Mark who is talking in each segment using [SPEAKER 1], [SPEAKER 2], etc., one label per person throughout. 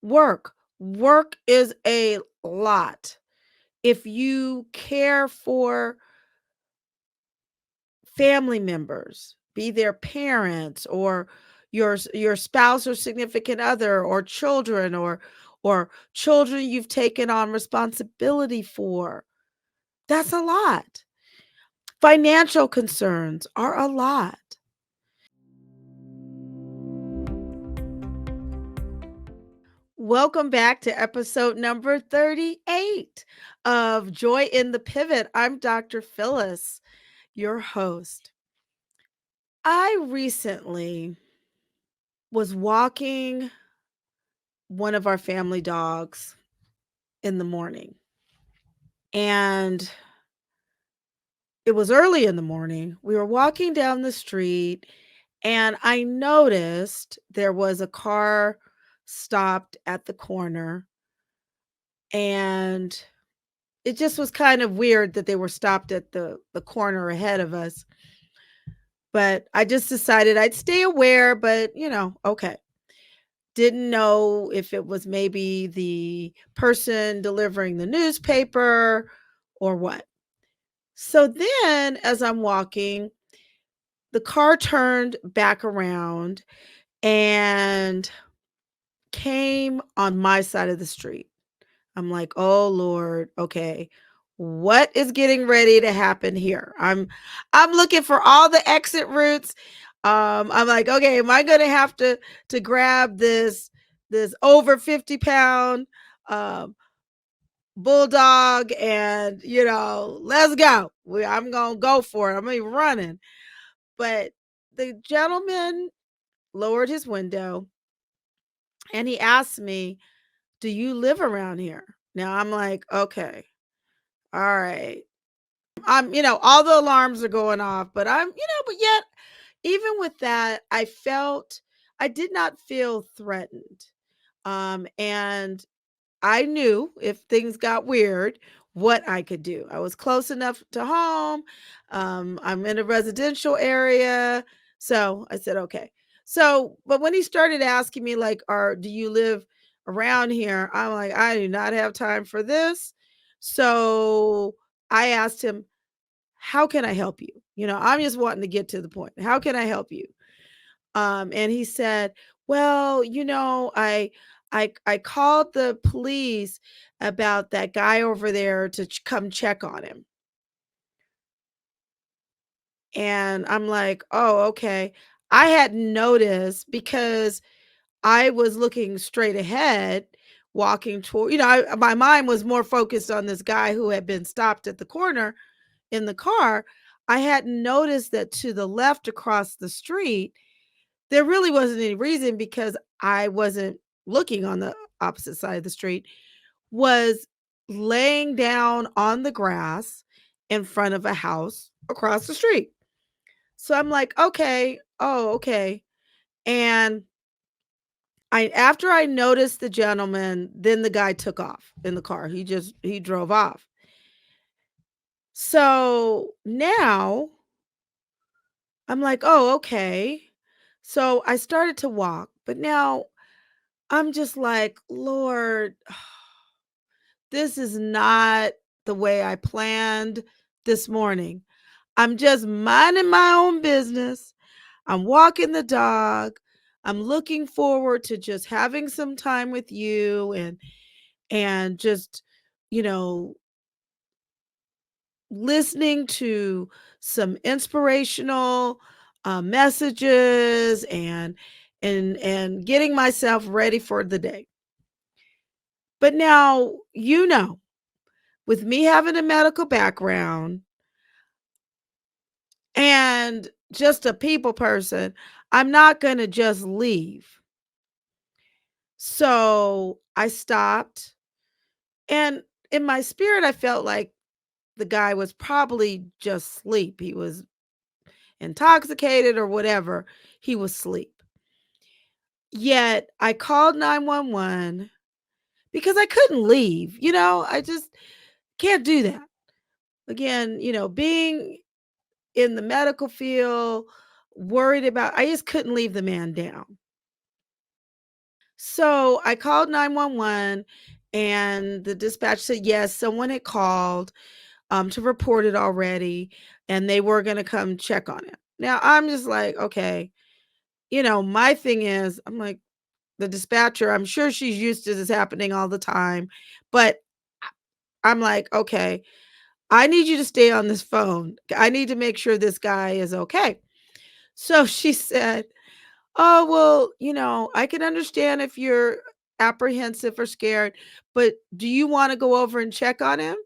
[SPEAKER 1] Work. Work is a lot. If you care for family members, be their parents or your spouse or significant other or children or children you've taken on responsibility for, that's a lot. Financial concerns are a lot. Welcome back to episode number 38 of Joy in the Pivot. I'm Dr. Phyllis, your host. I recently was walking one of our family dogs in the morning, and it was early in the morning. We were walking down the street, and I noticed there was a car stopped at the corner, and it just was kind of weird that they were stopped at the corner ahead of us. But I just decided I'd stay aware, but okay. Didn't know if it was maybe the person delivering the newspaper or what. So then, as I'm walking, the car turned back around and came on my side of the street. I'm like, "Oh Lord, okay. What is getting ready to happen here?" I'm looking for all the exit routes. I'm like, "Okay, am I going to have to grab this over 50-pound um bulldog and, let's go. I'm going to go for it. I'm going to be running." But the gentleman lowered his window and he asked me, "Do you live around here?" Now I'm like, "Okay. All right." All the alarms are going off, but but yet, even with that, I did not feel threatened. And I knew if things got weird, what I could do. I was close enough to home. I'm in a residential area. So I said, okay. So, but when he started asking me, like, do you live around here? I'm like, I do not have time for this. So I asked him, how can I help you? I'm just wanting to get to the point. How can I help you? And he said, "Well, I called the police about that guy over there to come check on him." And I'm like, "Oh, okay." I hadn't noticed because I was looking straight ahead, walking toward, my mind was more focused on this guy who had been stopped at the corner in the car. I hadn't noticed that to the left across the street, there really wasn't any reason because I wasn't looking on the opposite side of the street, was laying down on the grass in front of a house across the street. So I'm like, "Okay. Oh, okay." And I after I noticed the gentleman, then the guy took off in the car. He drove off. So now I'm like, "Oh, okay." So I started to walk, but now I'm just like, "Lord, this is not the way I planned this morning." I'm just minding my own business. I'm walking the dog. I'm looking forward to just having some time with you and just, you know, listening to some inspirational messages and getting myself ready for the day. But now, with me having a medical background and just a people person, I'm not going to just leave. So I stopped. And in my spirit, I felt like the guy was probably just asleep. He was intoxicated or whatever. He was asleep. Yet I called 911 because I couldn't leave. I just can't do that. Again, being in the medical field, worried about, I just couldn't leave the man down. So I called 911 and the dispatch said yes, someone had called to report it already and they were going to come check on it. Now I'm just like, okay, my thing is, I'm like, the dispatcher, I'm sure she's used to this happening all the time, but I'm like, okay, I need you to stay on this phone. I need to make sure this guy is okay. So she said, oh, well, I can understand if you're apprehensive or scared, but do you want to go over and check on him?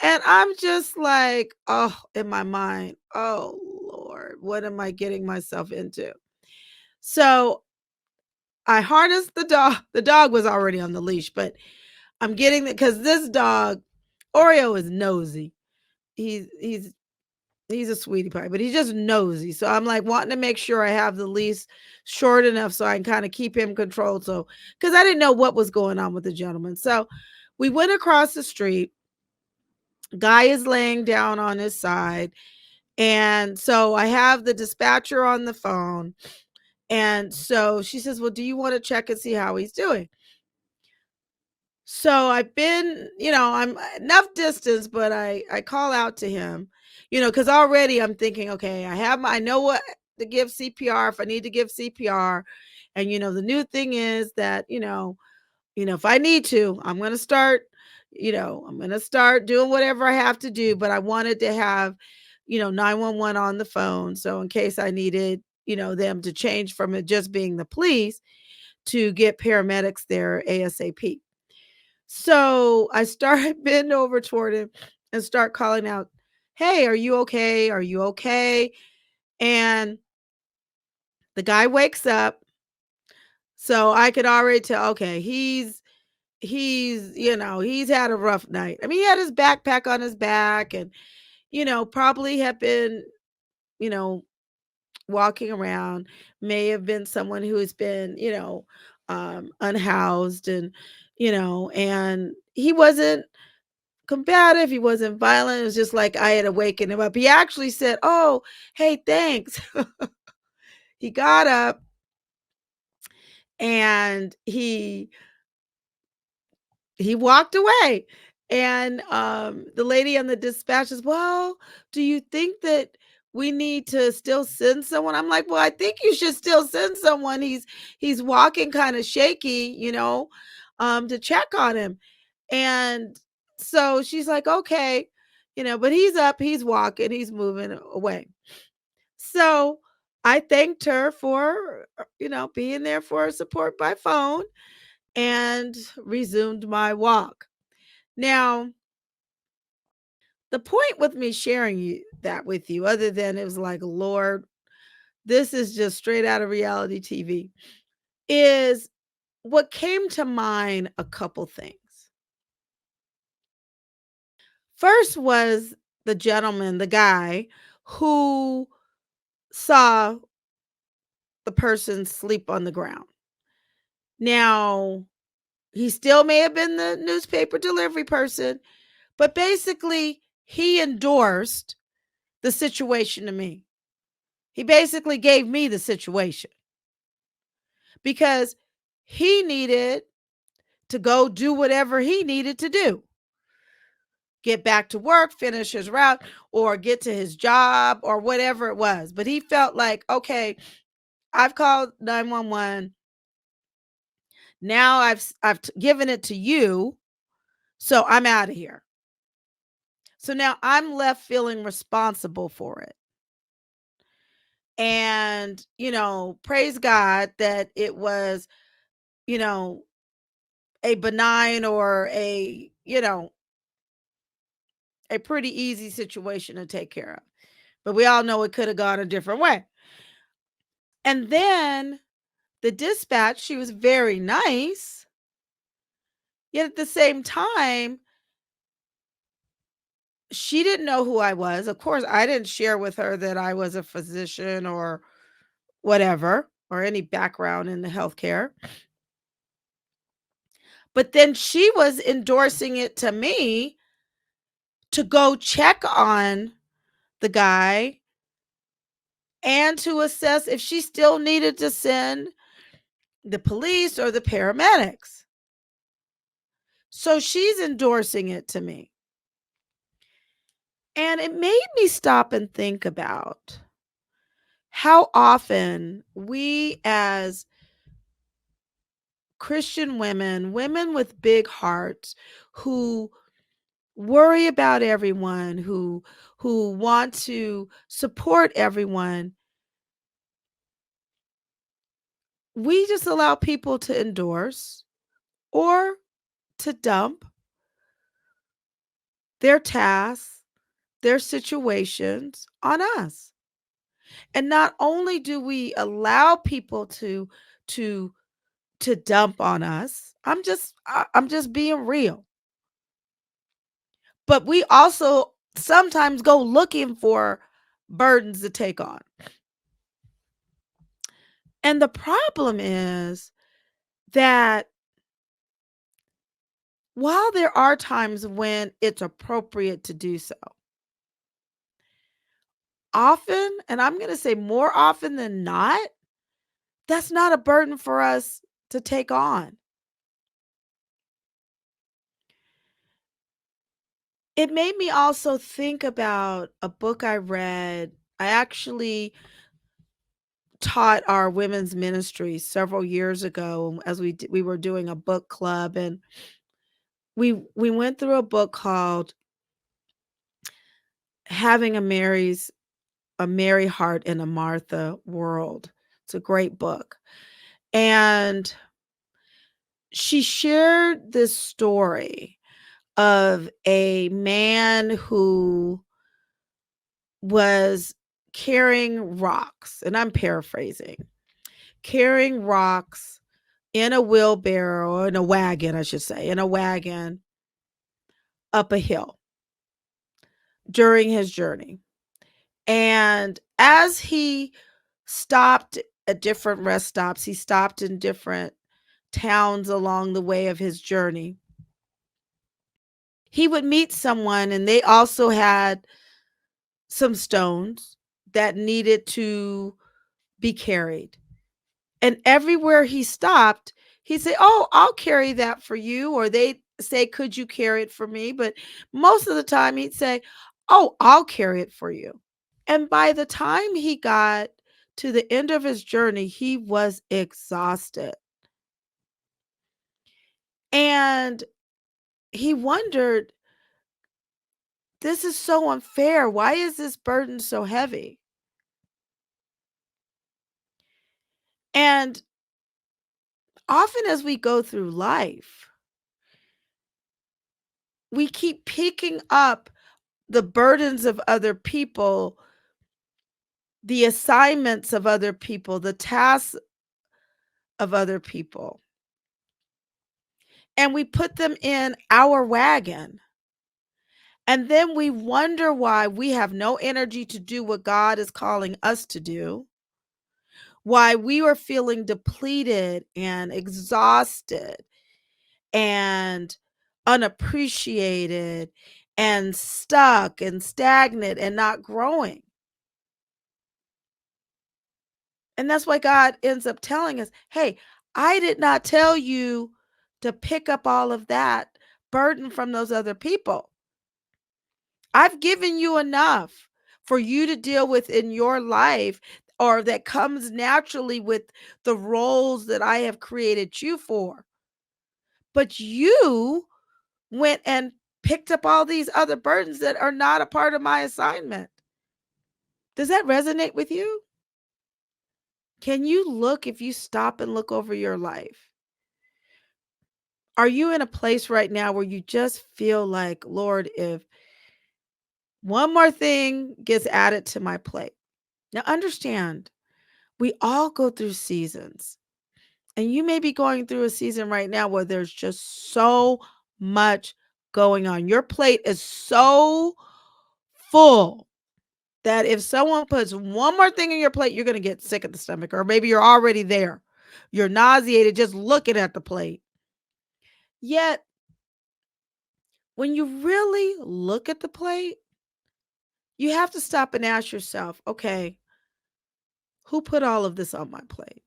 [SPEAKER 1] And I'm just like, oh, in my mind, oh, Lord, what am I getting myself into? So I harnessed the dog. The dog was already on the leash, but I'm getting that because this dog, Oreo, is nosy. He's a sweetie pie, but he's just nosy. So I'm like wanting to make sure I have the leash short enough so I can kind of keep him controlled. So because I didn't know what was going on with the gentleman. So we went across the street. Guy is laying down on his side. And so I have the dispatcher on the phone. And so she says, well, do you want to check and see how he's doing? So I've been, I'm enough distance, but I call out to him, because already I'm thinking, okay, I know what to give CPR if I need to give CPR. And the new thing is that, if I need to, I'm gonna start doing whatever I have to do. But I wanted to have, 911 on the phone. So in case I needed, them to change from it just being the police to get paramedics there ASAP. So I started bend over toward him and start calling out, hey, are you okay? Are you okay? And the guy wakes up. So I could already tell, okay, he's had a rough night. I mean, he had his backpack on his back and, probably have been, you know, walking around, may have been someone who has been, unhoused and he wasn't combative, he wasn't violent, it was just like I had awakened him up. He actually said, "Oh, hey, thanks." He got up and he walked away. And the lady on the dispatch says, "Well, do you think that we need to still send someone?" I'm like, "Well, I think you should still send someone. He's walking kind of shaky, to check on him." And so she's like, "Okay, but he's up, he's walking, he's moving away." So I thanked her for, being there for her support by phone and resumed my walk. Now, the point with me sharing that with you, other than it was like, Lord, this is just straight out of reality TV, is what came to mind a couple things. First was the gentleman, the guy who saw the person sleep on the ground. Now, he still may have been the newspaper delivery person, but basically, he endorsed the situation to me. He basically gave me the situation because he needed to go do whatever he needed to do, get back to work, finish his route, or get to his job or whatever it was. But he felt like, okay, I've called 911. Now I've given it to you, so I'm out of here. So now I'm left feeling responsible for it. And, praise God that it was, you know, a benign or a pretty easy situation to take care of. But we all know it could have gone a different way. And then the dispatch, she was very nice. Yet at the same time, she didn't know who I was. Of course, I didn't share with her that I was a physician or whatever, or any background in the healthcare. But then she was endorsing it to me to go check on the guy and to assess if she still needed to send the police or the paramedics. So she's endorsing it to me. And it made me stop and think about how often we as Christian women, women with big hearts who worry about everyone, who want to support everyone, we just allow people to endorse or to dump their tasks, their situations on us. And not only do we allow people to to dump on us, I'm just being real. But we also sometimes go looking for burdens to take on. And the problem is that while there are times when it's appropriate to do so, often, and I'm going to say more often than not, that's not a burden for us to take on. It made me also think about a book I read. I actually taught our women's ministry several years ago as we were doing a book club, and we went through a book called Having a Mary Heart in a Martha World. It's a great book. And she shared this story of a man who was carrying rocks, and I'm paraphrasing, carrying rocks in a wheelbarrow, or in a wagon, I should say, in a wagon up a hill during his journey. And as he stopped at different rest stops, he stopped in different towns along the way of his journey. He would meet someone, and they also had some stones that needed to be carried. And everywhere he stopped, he'd say, "Oh, I'll carry that for you." Or they'd say, "Could you carry it for me?" But most of the time, he'd say, "Oh, I'll carry it for you." And by the time he got to the end of his journey, he was exhausted. And he wondered, this is so unfair. Why is this burden so heavy? And often as we go through life, we keep picking up the burdens of other people, the assignments of other people, the tasks of other people, and we put them in our wagon. And then we wonder why we have no energy to do what God is calling us to do, why we are feeling depleted and exhausted and unappreciated and stuck and stagnant and not growing. And that's why God ends up telling us, hey, I did not tell you to pick up all of that burden from those other people. I've given you enough for you to deal with in your life, or that comes naturally with the roles that I have created you for. But you went and picked up all these other burdens that are not a part of my assignment. Does that resonate with you? Can you look, if you stop and look over your life? Are you in a place right now where you just feel like, Lord, if one more thing gets added to my plate? Now, understand, we all go through seasons, and you may be going through a season right now where there's just so much going on. Your plate is so full that if someone puts one more thing in your plate, you're going to get sick at the stomach, or maybe you're already there. You're nauseated just looking at the plate. Yet, when you really look at the plate, you have to stop and ask yourself, okay, who put all of this on my plate?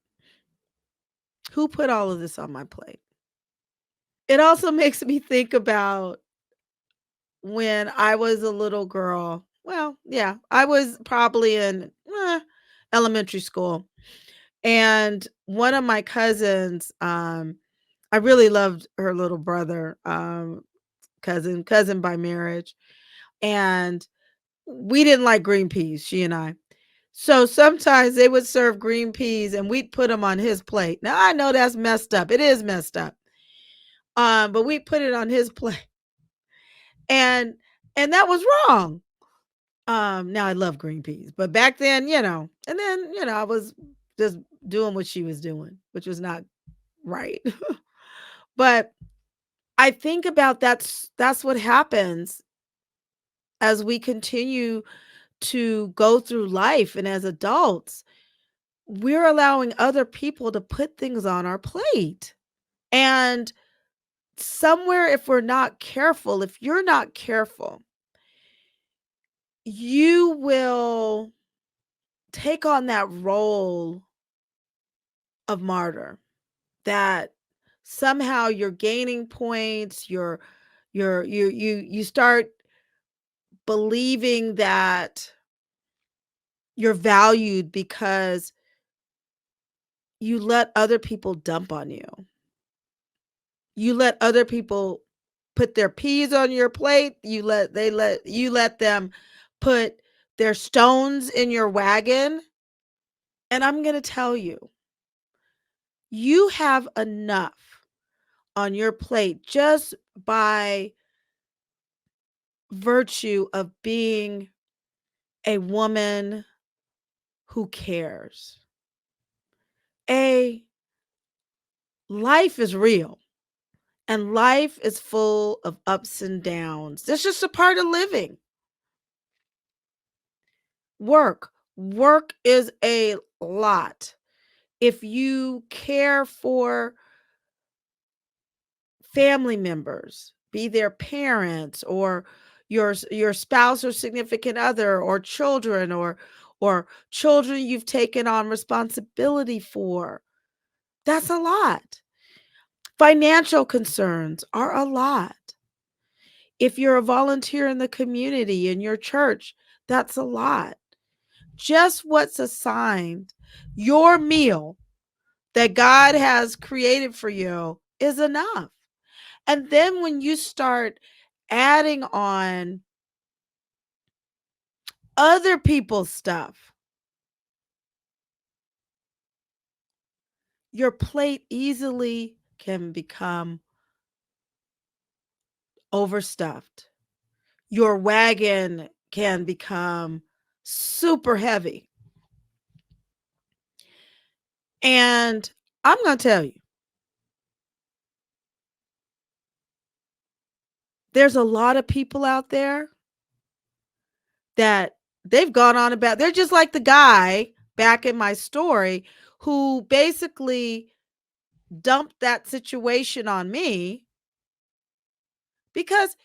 [SPEAKER 1] Who put all of this on my plate? It also makes me think about when I was a little girl. Well, yeah, I was probably in elementary school. And one of my cousins, I really loved her little brother, cousin by marriage. And we didn't like green peas, she and I. So sometimes they would serve green peas and we'd put them on his plate. Now I know that's messed up. It is messed up. But we put it on his plate. And that was wrong. Now I love green peas, but back then, and then, I was just doing what she was doing, which was not right. But I think about that's what happens as we continue to go through life and as adults. We're allowing other people to put things on our plate. And somewhere, if we're not careful, if you're not careful, you will take on that role of martyr, that somehow you're gaining points, you start believing that you're valued because you let other people dump on you. You let other people put their peas on your plate. You let them put their stones in your wagon. And I'm going to tell you, you have enough on your plate just by virtue of being a woman who cares. A Life is real and life is full of ups and downs. That's just a part of living. Work is a lot. If you care for family members, be their parents or your spouse or significant other or children or children you've taken on responsibility for, that's a lot. Financial concerns are a lot. If you're a volunteer in the community, in your church, that's a lot. Just what's assigned, your meal that God has created for you is enough. And then when you start adding on other people's stuff, your plate easily can become overstuffed. Your wagon can become super heavy. And I'm going to tell you, there's a lot of people out there that they've gone on about, they're just like the guy back in my story who basically dumped that situation on me because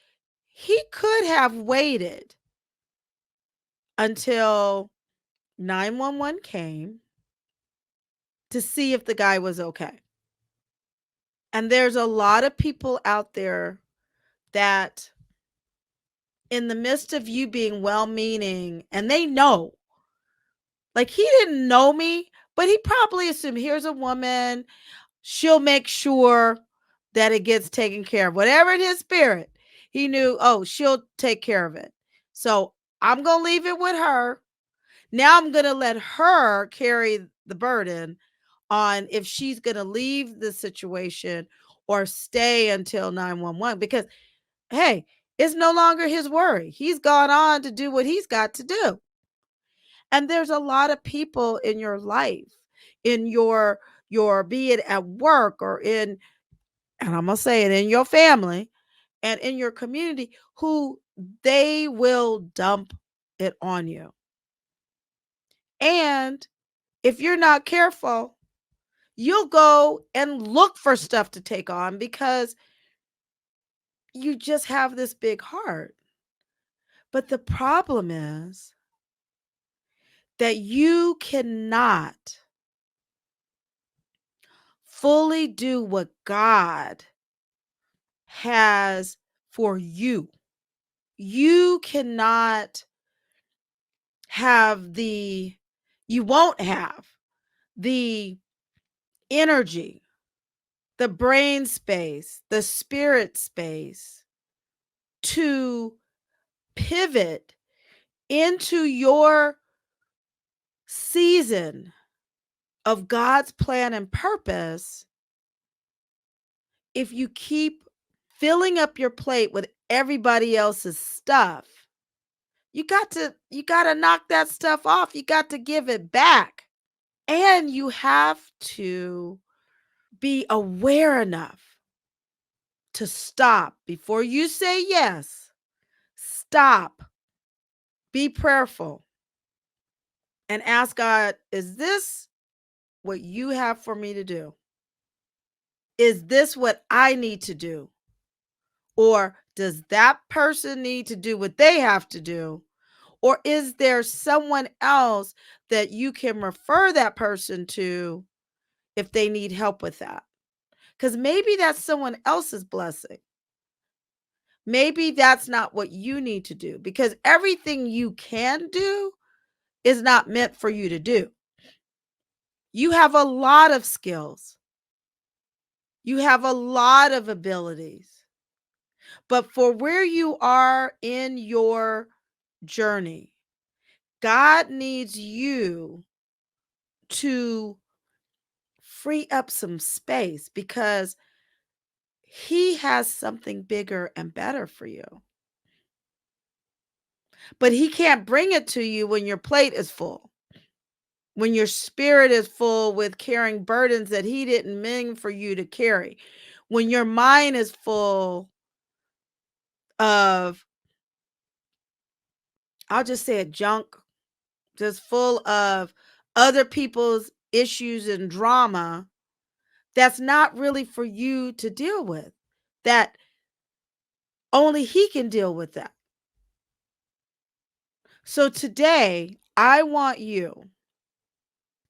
[SPEAKER 1] he could have waited until 911 came to see if the guy was okay. And there's a lot of people out there that, in the midst of you being well meaning, and they know, like, he didn't know me, but he probably assumed, here's a woman, she'll make sure that it gets taken care of. Whatever in his spirit, he knew, oh, she'll take care of it. So I'm going to leave it with her. Now I'm going to let her carry the burden on if she's going to leave the situation or stay until 911, because, hey, it's no longer his worry. He's gone on to do what he's got to do. And there's a lot of people in your life, in your be it at work or in, and I'm going to say it, in your family and in your community, who they will dump it on you. And if you're not careful, you'll go and look for stuff to take on because you just have this big heart. But the problem is that you cannot fully do what God has for you. You cannot have you won't have the energy, the brain space, the spirit space to pivot into your season of God's plan and purpose if you keep filling up your plate with everybody else's stuff. You got to knock that stuff off. You got to give it back. And you have to be aware enough to stop before you say yes. Stop. Be prayerful and ask God, is this what you have for me to do? Is this what I need to do? Or does that person need to do what they have to do? Or is there someone else that you can refer that person to if they need help with that? Because maybe that's someone else's blessing. Maybe that's not what you need to do, because everything you can do is not meant for you to do. You have a lot of skills. You have a lot of abilities. But for where you are in your journey, God needs you to free up some space because He has something bigger and better for you. But He can't bring it to you when your plate is full, when your spirit is full with carrying burdens that He didn't mean for you to carry, when your mind is full of, I'll just say it, junk, just full of other people's issues and drama that's not really for you to deal with, that only He can deal with that. So today, I want you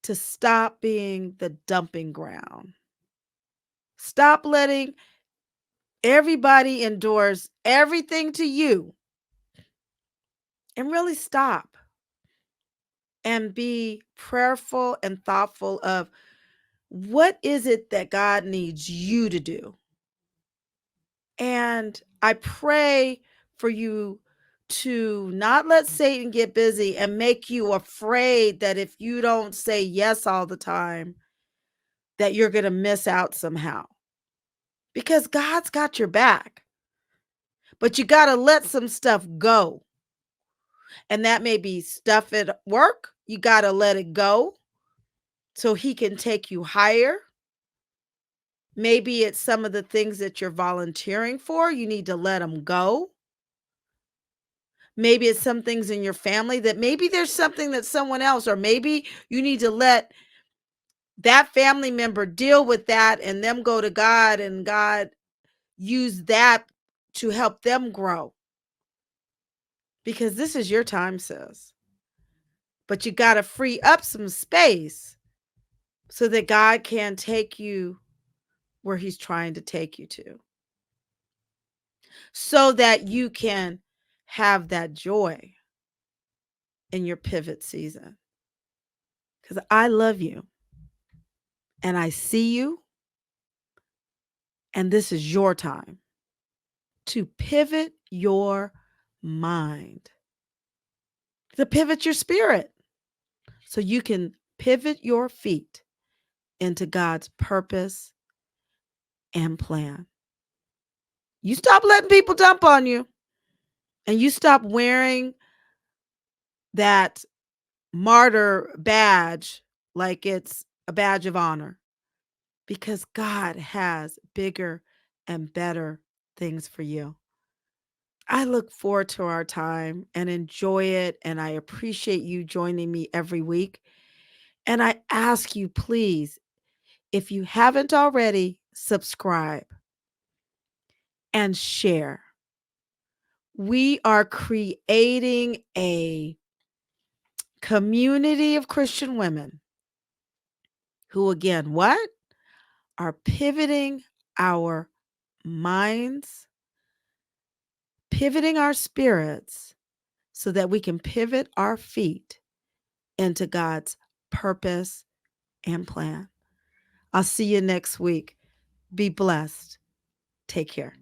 [SPEAKER 1] to stop being the dumping ground. Stop letting everybody endorse everything to you, and really stop and be prayerful and thoughtful of what is it that God needs you to do. And I pray for you to not let Satan get busy and make you afraid that if you don't say yes all the time, that you're going to miss out somehow. Because God's got your back. But you got to let some stuff go. And that may be stuff at work. You got to let it go so He can take you higher. Maybe it's some of the things that you're volunteering for. You need to let them go. Maybe it's some things in your family that maybe there's something that someone else, or maybe you need to let that family member deal with that and them go to God, and God use that to help them grow. Because this is your time, sis. But you got to free up some space so that God can take you where He's trying to take you to, so that you can have that joy in your pivot season. Because I love you and I see you, and this is your time to pivot your mind, to pivot your spirit, so you can pivot your feet into God's purpose and plan. You stop letting people dump on you, and you stop wearing that martyr badge like it's a badge of honor, because God has bigger and better things for you. I look forward to our time and enjoy it, and I appreciate you joining me every week. And I ask you, please, if you haven't already, subscribe and share. We are creating a community of Christian women who, again, what? are pivoting our minds, pivoting our spirits so that we can pivot our feet into God's purpose and plan. I'll see you next week. Be blessed. Take care.